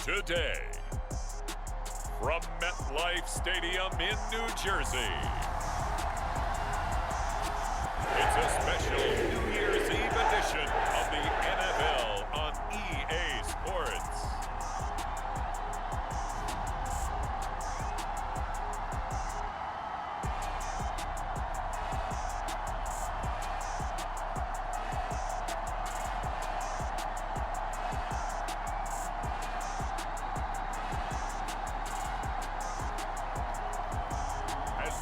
today. From MetLife Stadium in New Jersey, it's a special New Year's Eve edition of the NFL on EA Sports.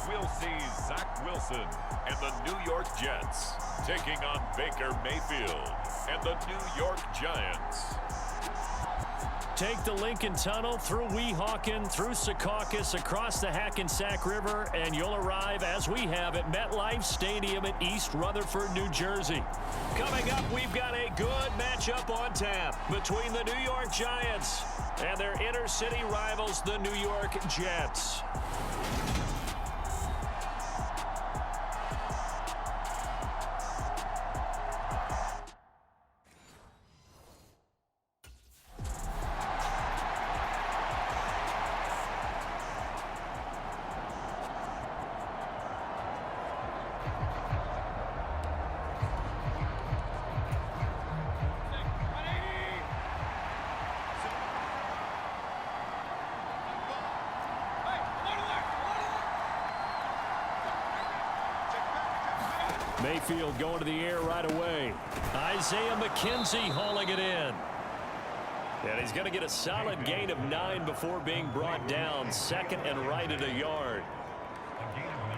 We'll see Zach Wilson and the New York Jets taking on Baker Mayfield and the New York Giants. Take the Lincoln Tunnel through Weehawken, through Secaucus, across the Hackensack River, and you'll arrive, as we have, at MetLife Stadium in East Rutherford, New Jersey. Coming up, we've got a good matchup on tap between the New York Giants and their inner-city rivals, the New York Jets. Mayfield going to the air right away. Isaiah McKenzie hauling it in. And he's going to get a solid gain of 9 before being brought down. Second and right at a yard.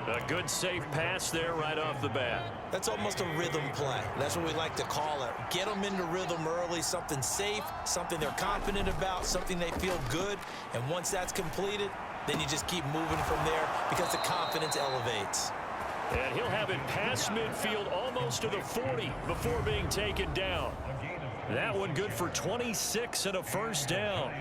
A good safe pass there right off the bat. That's almost a rhythm play. That's what we like to call it. Get them into rhythm early, something safe, something they're confident about, something they feel good. And once that's completed, then you just keep moving from there because the confidence elevates. And he'll have it past midfield almost to the 40 before being taken down. That one good for 26 and a first down.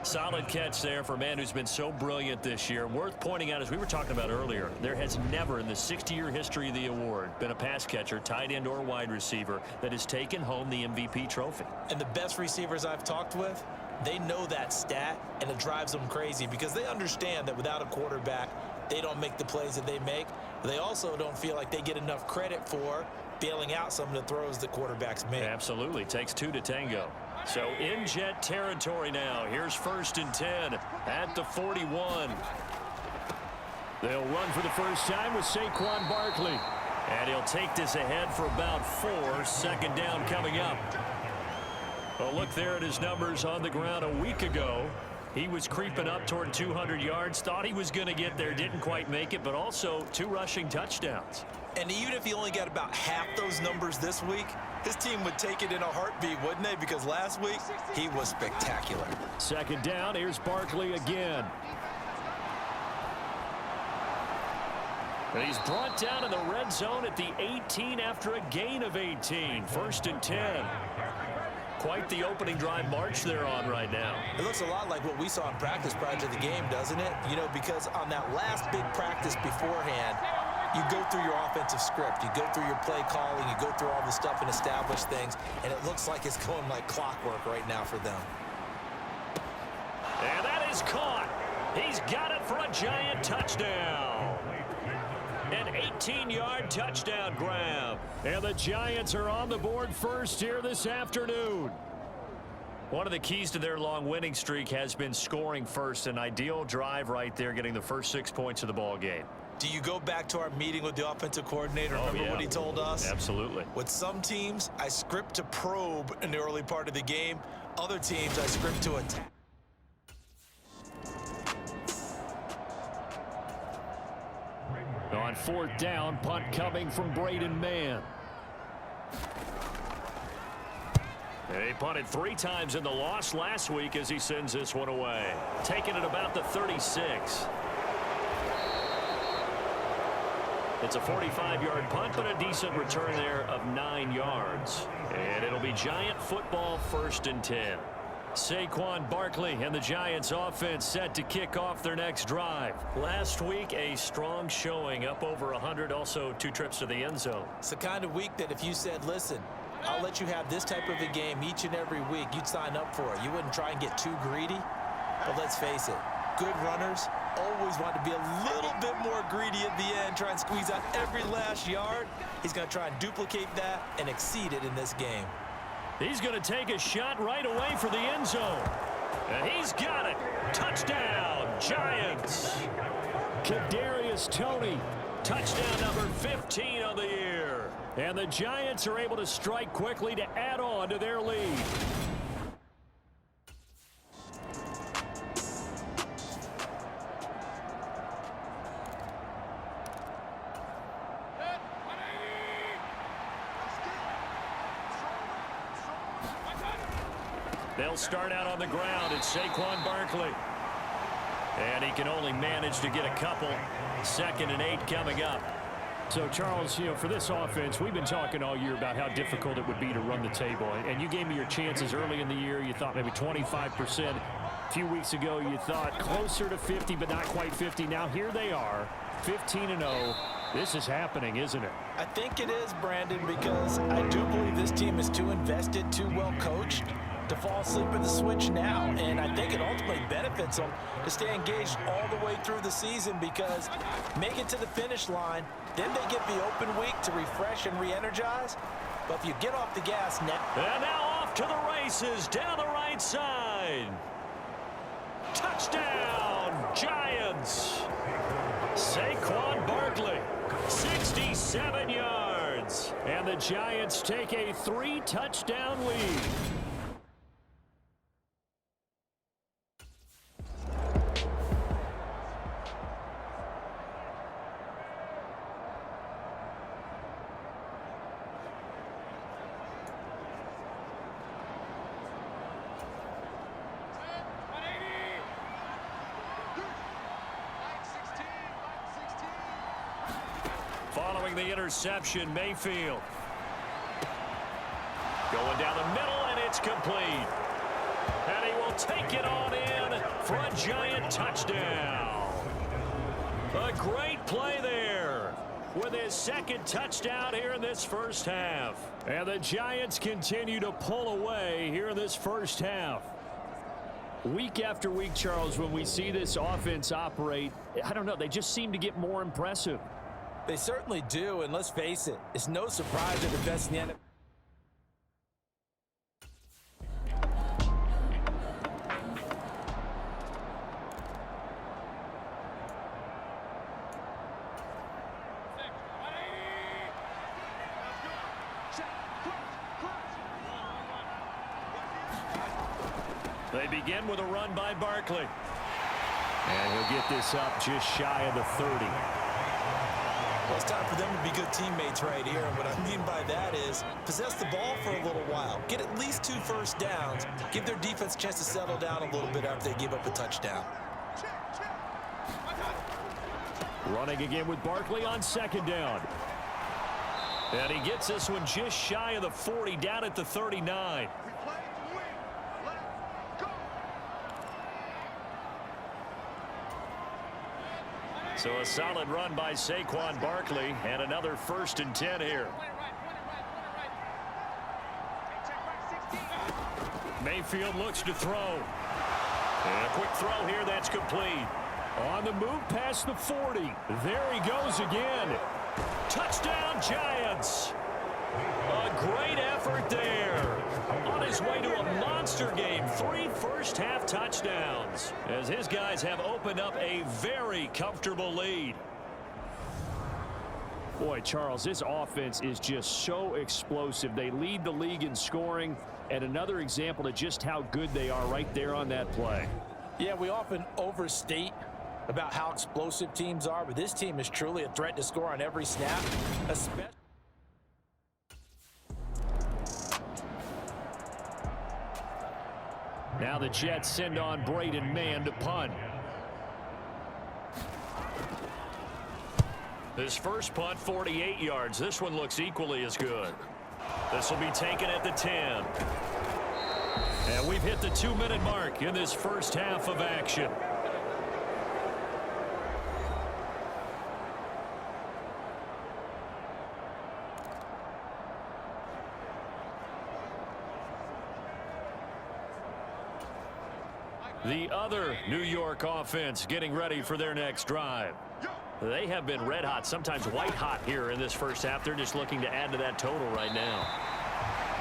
Solid catch there for a man who's been so brilliant this year. Worth pointing out, as we were talking about earlier, there has never in the 60-year history of the award been a pass catcher, tight end or wide receiver that has taken home the MVP trophy. And the best receivers I've talked with, they know that stat, and it drives them crazy because they understand that without a quarterback, they don't make the plays that they make. They also don't feel like they get enough credit for bailing out some of the throws that quarterbacks make. Absolutely. Takes 2 to tango. So in Jet territory now. Here's 1st and 10 at the 41. They'll run for the first time with Saquon Barkley. And he'll take this ahead for about 4. 2nd down coming up. Well, look there at his numbers on the ground a week ago. He was creeping up toward 200 yards, thought he was going to get there, didn't quite make it, but also 2 rushing touchdowns. And even if he only got about half those numbers this week, his team would take it in a heartbeat, wouldn't they? Because last week, he was spectacular. 2nd down, here's Barkley again. And he's brought down in the red zone at the 18 after a gain of 18. 1st and 10. Quite the opening drive march they're on right now. It looks a lot like what we saw in practice prior to the game, doesn't it? You know, because on that last big practice beforehand, you go through your offensive script, you go through your play calling, you go through all the stuff and establish things, and it looks like it's going like clockwork right now for them. And that is caught. He's got it for a Giant touchdown. An 18-yard touchdown grab. And the Giants are on the board first here this afternoon. One of the keys to their long winning streak has been scoring first. An ideal drive right there, getting the first 6 points of the ball game. Do you go back to our meeting with the offensive coordinator? Remember what he told us? Absolutely. With some teams, I script to probe in the early part of the game. Other teams, I script to attack. On 4th down, punt coming from Braden Mann. He punted 3 times in the loss last week as he sends this one away. Taking it about the 36. It's a 45-yard punt, but a decent return there of 9 yards. And it'll be Giant football 1st and 10. Saquon Barkley and the Giants offense set to kick off their next drive. Last week, a strong showing, up over 100, also 2 trips to the end zone. It's the kind of week that if you said, listen, I'll let you have this type of a game each and every week. You'd sign up for it. You wouldn't try and get too greedy. But let's face it, good runners always want to be a little bit more greedy at the end, try and squeeze out every last yard. He's going to try and duplicate that and exceed it in this game. He's going to take a shot right away for the end zone. And he's got it. Touchdown, Giants. Kadarius Toney, touchdown number 15 on the year. And the Giants are able to strike quickly to add on to their lead. They'll start out on the ground. It's Saquon Barkley. And he can only manage to get a couple. 2nd and 8 coming up. So, Charles, for this offense, we've been talking all year about how difficult it would be to run the table. And you gave me your chances early in the year. You thought maybe 25%. A few weeks ago, you thought closer to 50, but not quite 50. Now, here they are, 15-0. This is happening, isn't it? I think it is, Brandon, because I do believe this team is too invested, too well coached to fall asleep at the switch now. And I think it ultimately benefits them to stay engaged all the way through the season, because make it to the finish line, then they get the open week to refresh and re-energize. But if you get off the gas now... And now off to the races down the right side. Touchdown, Giants. Saquon Barkley, 67 yards. And the Giants take a 3-touchdown lead. Following the interception, Mayfield. Going down the middle, and it's complete. And he will take it on in for a Giant touchdown. A great play there with his 2nd touchdown here in this first half. And the Giants continue to pull away here in this first half. Week after week, Charles, when we see this offense operate, I don't know, they just seem to get more impressive. They certainly do, and let's face it, it's no surprise they're the best in the NFL. They begin with a run by Barkley. And he'll get this up just shy of the 30. Well, it's time for them to be good teammates right here. And what I mean by that is possess the ball for a little while. Get at least 2 first downs. Give their defense a chance to settle down a little bit after they give up a touchdown. Running again with Barkley on 2nd down. And he gets this one just shy of the 40, down at the 39. So a solid run by Saquon Barkley, and another 1st and 10 here. Mayfield looks to throw. And a quick throw here, that's complete. On the move past the 40. There he goes again. Touchdown, Giants. A great effort there. On his way to a monster game. 3 first-half touchdowns, as his guys have opened up a very comfortable lead. Boy, Charles, this offense is just so explosive. They lead the league in scoring, and another example of just how good they are right there on that play. Yeah, we often overstate about how explosive teams are, but this team is truly a threat to score on every snap, especially. Now the Jets send on Braden Mann to punt. His first punt, 48 yards. This one looks equally as good. This will be taken at the 10. And we've hit the 2-minute mark in this first half of action. The other New York offense getting ready for their next drive. They have been red hot, sometimes white hot here in this first half. They're just looking to add to that total right now.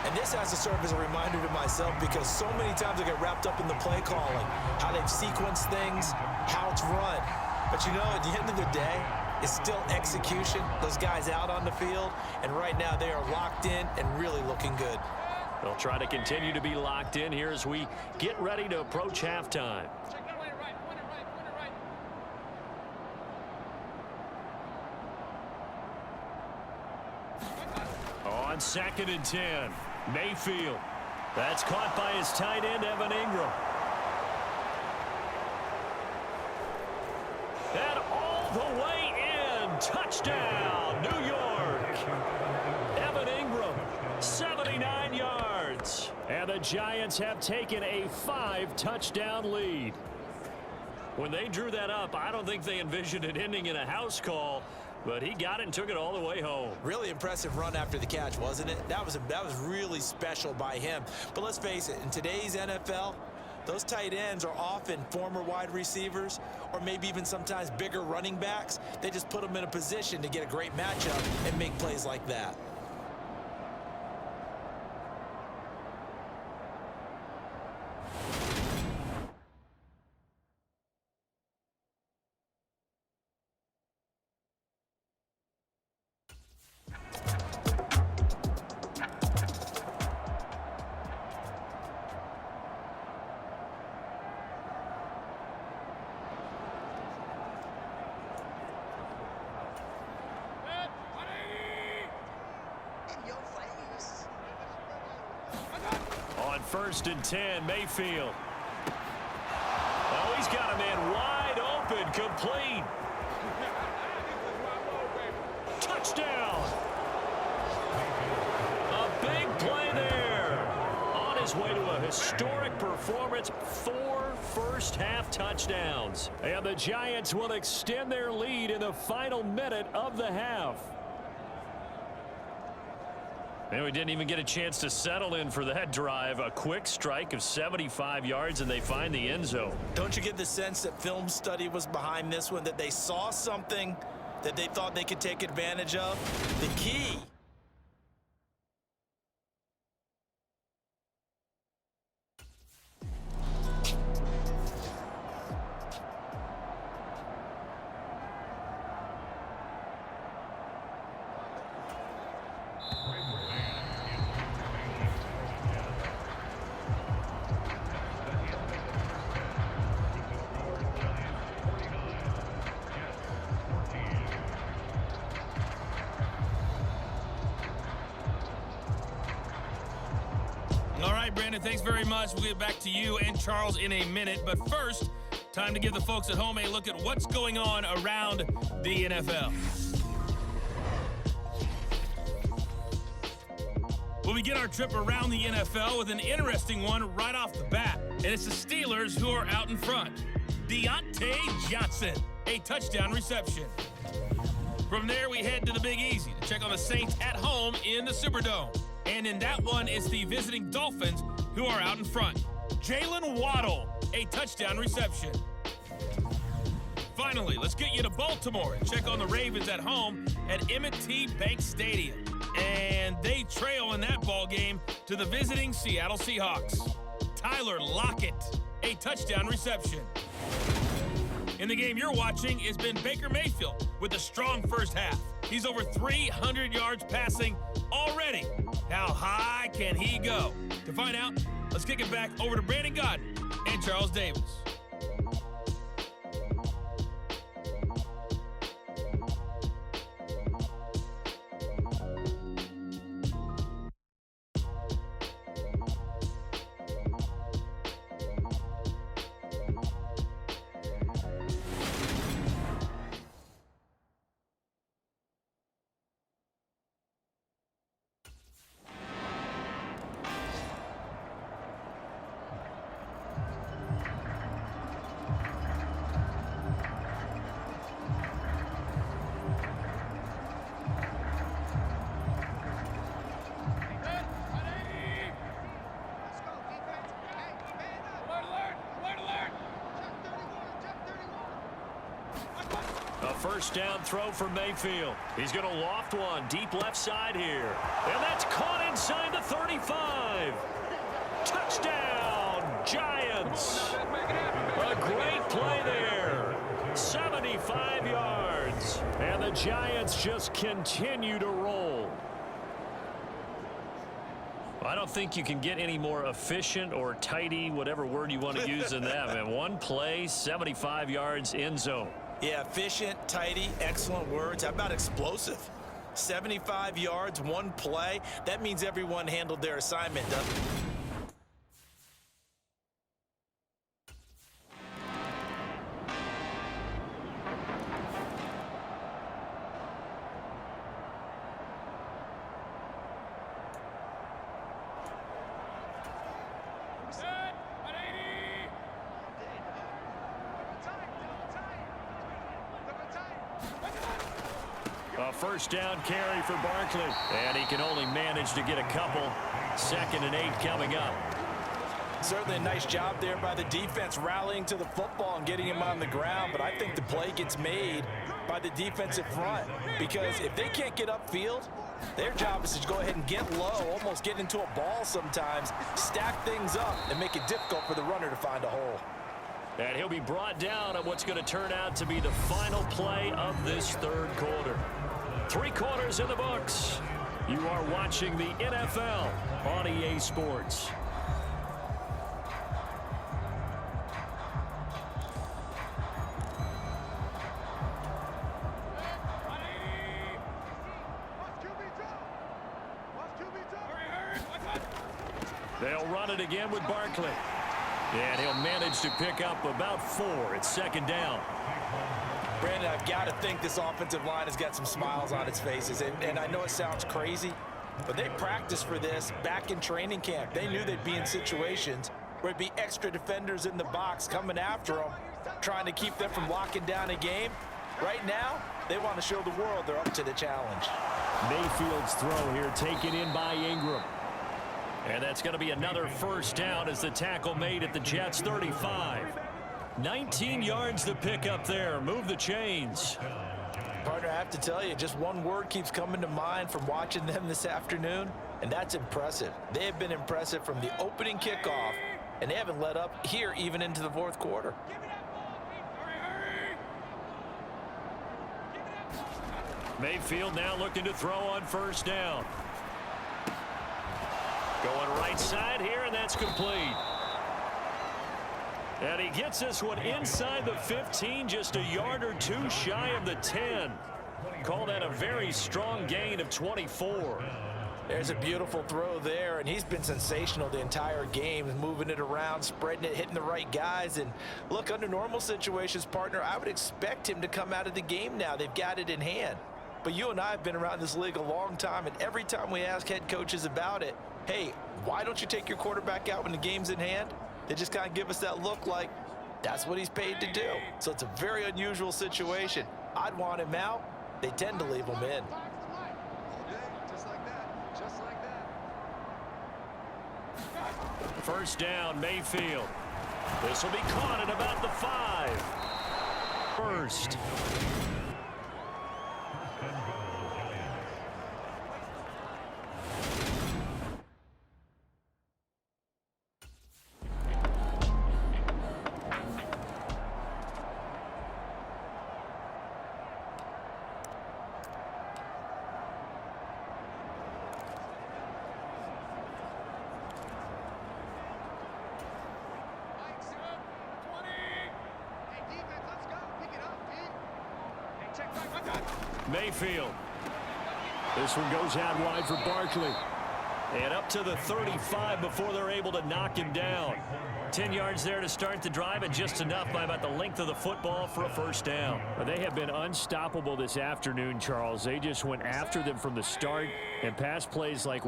And this has to serve as a reminder to myself because so many times I get wrapped up in the play calling, how they've sequenced things, how it's run. But you know, at the end of the day, it's still execution. Those guys out on the field, and right now they are locked in and really looking good. They'll try to continue to be locked in here as we get ready to approach halftime. On 2nd and 10, Mayfield. That's caught by his tight end, Evan Ingram. And all the way in. Touchdown, New York. Evan Ingram, 79 yards. And the Giants have taken a 5-touchdown lead. When they drew that up, I don't think they envisioned it ending in a house call. But he got it and took it all the way home. Really impressive run after the catch, wasn't it? That was really special by him. But let's face it, in today's NFL, those tight ends are often former wide receivers or maybe even sometimes bigger running backs. They just put them in a position to get a great matchup and make plays like that. On 1st and 10, Mayfield. Oh, he's got a man wide open, complete. Touchdown. A big play there. On his way to a historic performance, 4 first-half touchdowns. And the Giants will extend their lead in the final minute of the half. And we didn't even get a chance to settle in for that drive. A quick strike of 75 yards, and they find the end zone. Don't you get the sense that film study was behind this one, that they saw something that they thought they could take advantage of? The key. All right, Brandon, thanks very much. We'll get back to you and Charles in a minute. But first, time to give the folks at home a look at what's going on around the NFL. We'll begin our trip around the NFL with an interesting one right off the bat. And it's the Steelers who are out in front. Deontay Johnson, a touchdown reception. From there, we head to the Big Easy to check on the Saints at home in the Superdome. And in that one, it's the visiting Dolphins who are out in front. Jalen Waddle, a touchdown reception. Finally, let's get you to Baltimore and check on the Ravens at home at M&T Bank Stadium. And they trail in that ball game to the visiting Seattle Seahawks. Tyler Lockett, a touchdown reception. In the game you're watching, it's been Baker Mayfield with a strong first half. He's over 300 yards passing already. How high can he go? To find out, let's kick it back over to Brandon Godden and Charles Davis. first down throw for Mayfield. He's going to loft one deep left side here. And that's caught inside the 35. Touchdown, Giants. A great play there. 75 yards. And the Giants just continue to roll. I don't think you can get any more efficient or tidy, whatever word you want to use in that. Man, one play, 75 yards, end zone. Yeah, efficient, tidy, excellent words. How about explosive? 75 yards, one play. That means everyone handled their assignment, doesn't it? A first down carry for Barkley. And he can only manage to get a couple. 2nd and 8 coming up. Certainly a nice job there by the defense rallying to the football and getting him on the ground, but I think the play gets made by the defensive front because if they can't get upfield, their job is to go ahead and get low, almost get into a ball sometimes, stack things up, and make it difficult for the runner to find a hole. And he'll be brought down on what's going to turn out to be the final play of this third quarter. 3 quarters in the books. You are watching the NFL on EA Sports. They'll run it again with Barkley. And he'll manage to pick up about 4. It's 2nd down. Brandon, I've got to think this offensive line has got some smiles on its faces. And I know it sounds crazy, but they practiced for this back in training camp. They knew they'd be in situations where it'd be extra defenders in the box coming after them, trying to keep them from locking down a game. Right now, they want to show the world they're up to the challenge. Mayfield's throw here taken in by Ingram. And that's going to be another first down as the tackle made at the Jets' 35. 19 yards to pick up there. Move the chains. Partner, I have to tell you, just one word keeps coming to mind from watching them this afternoon, and that's impressive. They have been impressive from the opening kickoff, and they haven't let up here even into the 4th quarter. Mayfield now looking to throw on first down. Going right side here, and that's complete. And he gets this one inside the 15, just a yard or 2 shy of the 10. Call that a very strong gain of 24. There's a beautiful throw there, and he's been sensational the entire game, moving it around, spreading it, hitting the right guys. And look, under normal situations, partner, I would expect him to come out of the game now. They've got it in hand. But you and I have been around this league a long time, and every time we ask head coaches about it, hey, why don't you take your quarterback out when the game's in hand? They just kind of give us that look like that's what he's paid to do. So it's a very unusual situation. I'd want him out. They tend to leave him in. First down, Mayfield. This will be caught at about the 5. First. Mayfield. This one goes out wide for Barkley. And up to the 35 before they're able to knock him down. 10 yards there to start the drive, and just enough by about the length of the football for a first down. They have been unstoppable this afternoon, Charles. They just went after them from the start, and pass plays like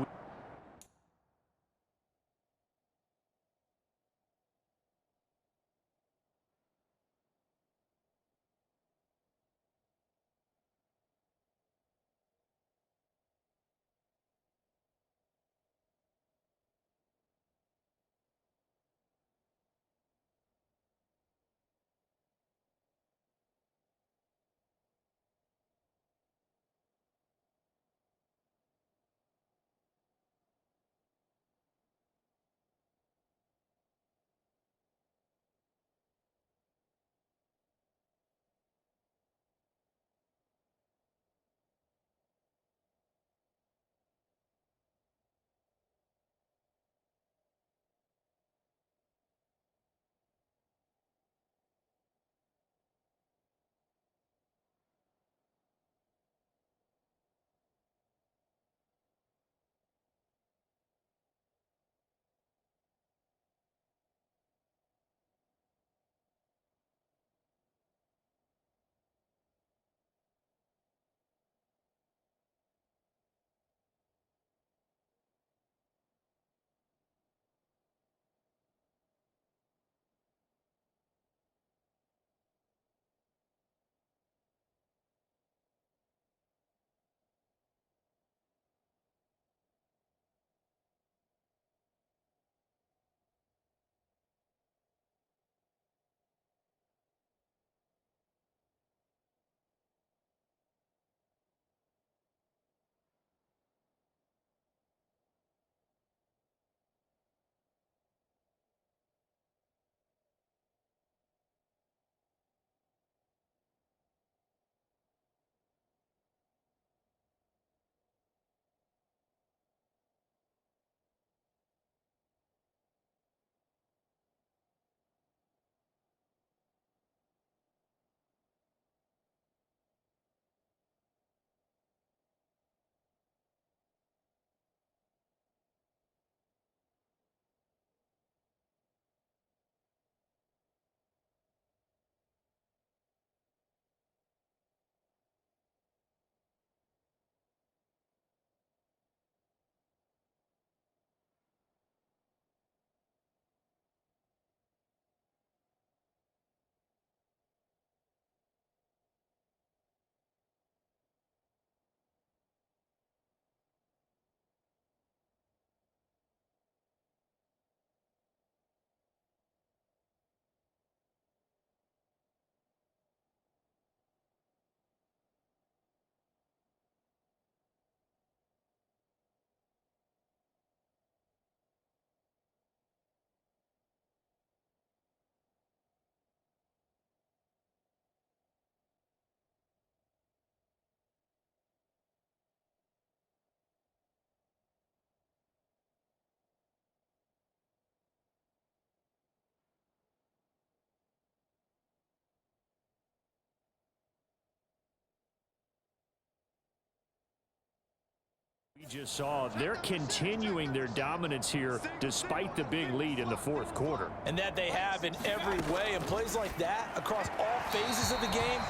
just saw, they're continuing their dominance here despite the big lead in the fourth quarter. And that they have in every way. And plays like that across all phases of the game,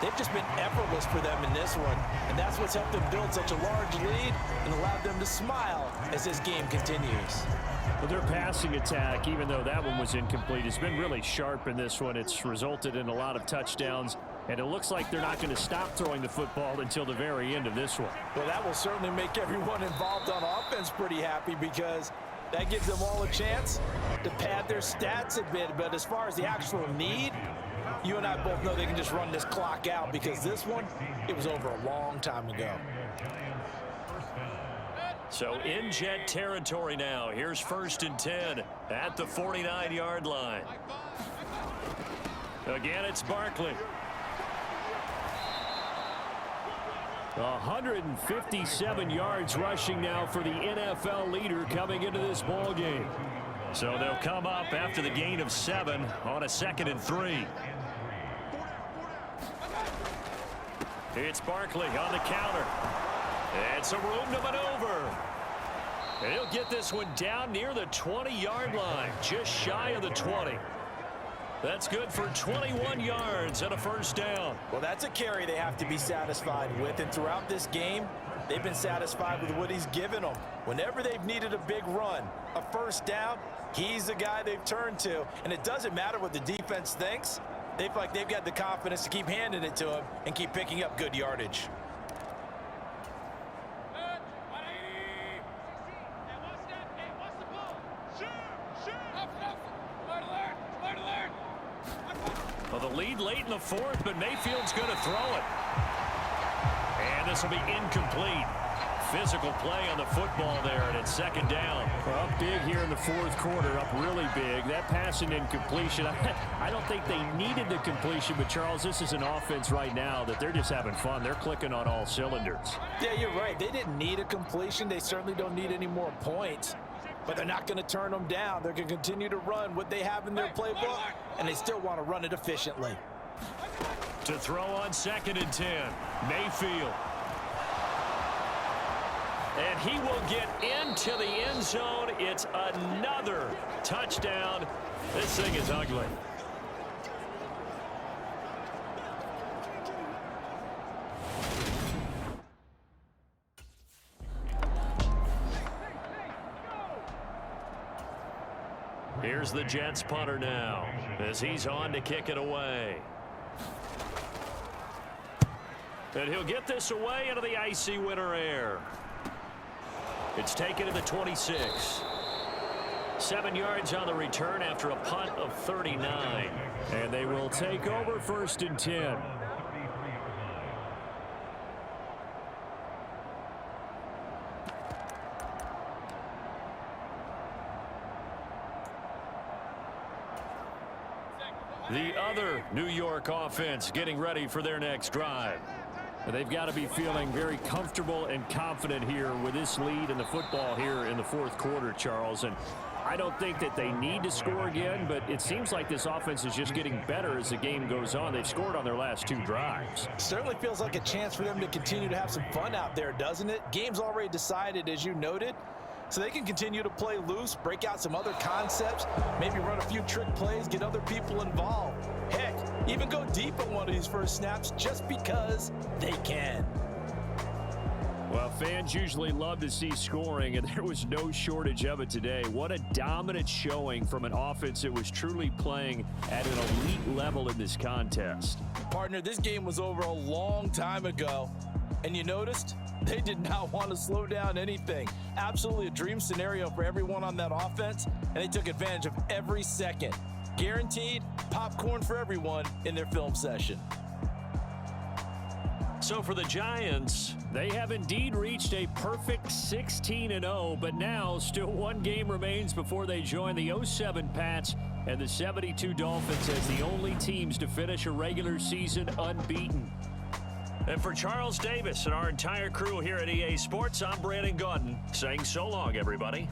they've just been effortless for them in this one. And that's what's helped them build such a large lead and allowed them to smile as this game continues. Well, their passing attack, even though that one was incomplete, has been really sharp in this one. It's resulted in a lot of touchdowns. And it looks like they're not going to stop throwing the football until the very end of this one. Well, that will certainly make everyone involved on offense pretty happy, because that gives them all a chance to pad their stats a bit. But as far as the actual need, you and I both know they can just run this clock out, because this one, it was over a long time ago. So in Jet territory now. Here's 1st and 10 at the 49-yard line. Again, it's Barkley. 157 yards rushing now for the NFL leader coming into this ball game. So they'll come up after the gain of 7 on a 2nd and 3. It's Barkley on the counter. It's a room to maneuver. He'll get this one down near the 20-yard line, just shy of the 20. That's good for 21 yards and a 1st down. Well, that's a carry they have to be satisfied with. And throughout this game, they've been satisfied with what he's given them. Whenever they've needed a big run, a 1st down, he's the guy they've turned to. And it doesn't matter what the defense thinks. They feel like they've got the confidence to keep handing it to him and keep picking up good yardage. Well, the lead late in the 4th, but Mayfield's going to throw it. And this will be incomplete. Physical play on the football there, and it's 2nd down. Well, up big here in the 4th quarter, up really big. That passing incompletion, I don't think they needed the completion, but Charles, this is an offense right now that they're just having fun. They're clicking on all cylinders. Yeah, you're right. They didn't need a completion. They certainly don't need any more points. But they're not going to turn them down. They're going to continue to run what they have in their playbook, and they still want to run it efficiently. To throw on 2nd and 10, Mayfield. And he will get into the end zone. It's another touchdown. This thing is ugly. Here's the Jets punter now as he's on to kick it away. And he'll get this away into the icy winter air. It's taken to the 26. 7 yards on the return after a punt of 39. And they will take over 1st and 10. The other New York offense getting ready for their next drive. They've got to be feeling very comfortable and confident here with this lead in the football here in the 4th quarter, Charles. And I don't think that they need to score again, but it seems like this offense is just getting better as the game goes on. They've scored on their last 2 drives. Certainly feels like a chance for them to continue to have some fun out there, doesn't it? Game's already decided, as you noted. So they can continue to play loose, break out some other concepts, maybe run a few trick plays, get other people involved. Heck, even go deep on one of these first snaps just because they can. Well, fans usually love to see scoring, and there was no shortage of it today. What a dominant showing from an offense that was truly playing at an elite level in this contest. Partner, this game was over a long time ago, and you noticed they did not want to slow down anything. Absolutely a dream scenario for everyone on that offense, and they took advantage of every second. Guaranteed popcorn for everyone in their film session. So for the Giants, they have indeed reached a perfect 16-0, but now still 1 game remains before they join the 07 Pats and the 72 Dolphins as the only teams to finish a regular season unbeaten. And for Charles Davis and our entire crew here at EA Sports, I'm Brandon Gaudin saying so long, everybody.